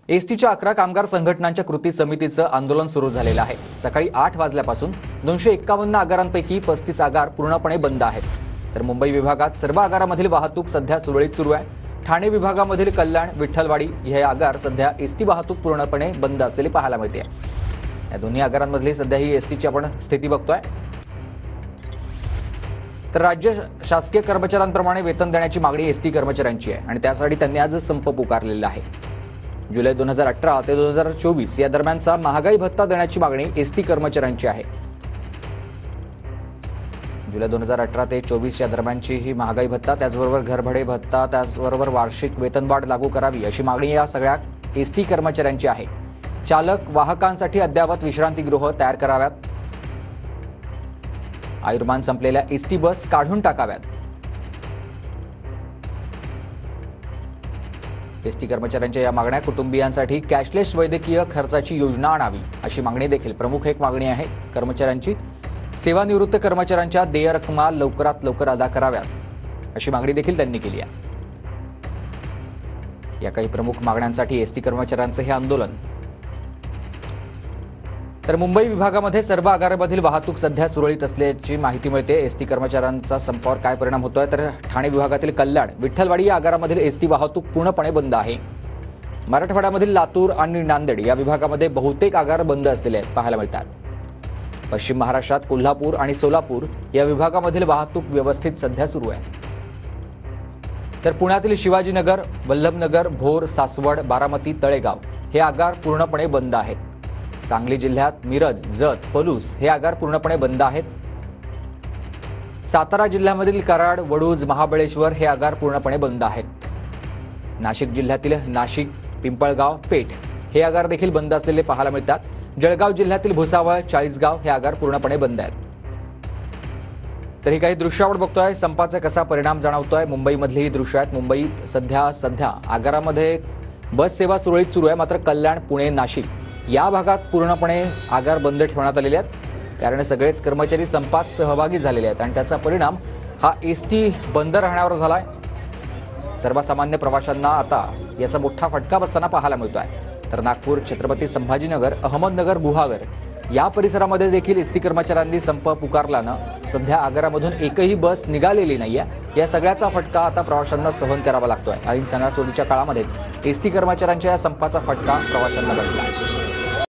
एसटीच्या 11 कामगार संघटनांच्या कृती समितीचं आंदोलन सुरू झालेलं आहे। सकाळी 8 वाजल्यापासून 251 आगारांपैकी 35 आगार पूर्णपणे बंद आहेत। तर मुंबई विभागात सर्व आगारामधील वाहतूक सध्या सुरळीत सुरू आहे। ठाणे विभागामधील कल्याण, विठ्ठलवाडी हे आगार सध्या एसटी वाहतूक पूर्णपणे बंद असलेली पाहायला मिळते। या दोन्ही आगारांमधली सध्या ही एसटीची आपण स्थिती बघतोय। तर राज्य शासकीय कर्मचाऱ्यांप्रमाणे वेतन देण्याची मागणी एसटी कर्मचाऱ्यांची आहे आणि त्यासाठी त्यांनी आज संप पुकारलेला आहे। जुलै 2018 ते 2024 या दरम्यानचा महागाई भत्ता देण्याची मागणी एसटी कर्मचाऱ्यांची आहे। जुलै 2018 ते 24 या दरम्यानची ही महागाई भत्ता, त्याचबरोबर घरभाडे भत्ता, त्याचबरोबर वार्षिक वेतनवाढ लागू करावी अशी मागणी या सगळ्या एसटी कर्मचाऱ्यांची आहे। चालक वाहकांसाठी अद्यावत विश्रांतीगृह तयार कराव्यात। आयुर्मान संपलेल्या एसटी बस काढून टाकाव्यात। एसटी कर्मचाऱ्यांच्या या मागण्या कुटुंबियांसाठी कॅशलेस वैद्यकीय खर्चाची योजना आणावी अशी मागणी देखील प्रमुख एक मागणी आहे कर्मचाऱ्यांची। सेवानिवृत्त कर्मचाऱ्यांच्या देय रक्कमा लवकरात लवकर अदा कराव्यात अशी मागणी देखील त्यांनी केली आहे। या काही प्रमुख मागण्यांसाठी एसटी कर्मचाऱ्यांचे हे आंदोलन। तर मुंबई विभागामध्ये सर्व आगारामधील वाहतूक सध्या सुरळीत असल्याची माहिती मिळते। एसटी कर्मचाऱ्यांचा संपावर काय परिणाम होतोय तर ठाणे विभागातील कल्याण, विठ्ठलवाडी या आगारामधील एसटी वाहतूक पूर्णपणे बंद आहे। मराठवाड्यामधील लातूर आणि नांदेड या विभागामध्ये बहुतेक आगार बंद असलेले पाहायला मिळतात। पश्चिम महाराष्ट्रात कोल्हापूर आणि सोलापूर या विभागामधील वाहतूक व्यवस्थित सध्या सुरू आहे। तर पुण्यातील शिवाजीनगर, वल्लभनगर, भोर, सासवड, बारामती, तळेगाव हे आगार पूर्णपणे बंद आहेत। सांगली जिल्ह्यात मिरज, जत, पलूस हे आगार पूर्णपणे बंद आहेत। सातारा जिल्ह्यामधील कराड, वडूज, महाबळेश्वर हे आगार पूर्णपणे बंद आहेत। नाशिक जिल्ह्यातील नाशिक, पिंपळगाव, पेठ हे आगार देखील बंद असलेले पाहायला मिळतात। जळगाव जिल्ह्यातील भुसावळ, चाळीसगाव हे आगार पूर्णपणे बंद आहेत। तर ही काही दृश्य आपण बघतोय, संपाचा कसा परिणाम जाणवतोय। मुंबईमधली ही दृश्य आहेत। मुंबईत सध्या आगारामध्ये बस सेवा सुरळीत सुरू आहे, मात्र कल्याण, पुणे, नाशिक या भागात पूर्णपणे आगार बंद ठेवण्यात आलेले आहेत, कारण सगळेच कर्मचारी संपात सहभागी झालेले आहेत आणि त्याचा परिणाम हा एसटी बंद राहण्यावर झालाय। सर्वसामान्य प्रवाशांना आता याचा मोठा फटका बसताना पाहायला मिळतोय। तर नागपूर, छत्रपती संभाजीनगर, अहमदनगर, गुहागर या परिसरामध्ये देखील एसटी कर्मचाऱ्यांनी संप पुकारल्यानं सध्या आगारामधून एकही बस निघालेली नाहीये। या सगळ्याचा फटका आता प्रवाशांना सहन करावा लागतोय आणि सणासुदीच्या काळामध्येच एसटी कर्मचाऱ्यांच्या या संपाचा फटका प्रवाशांना बसला आहे।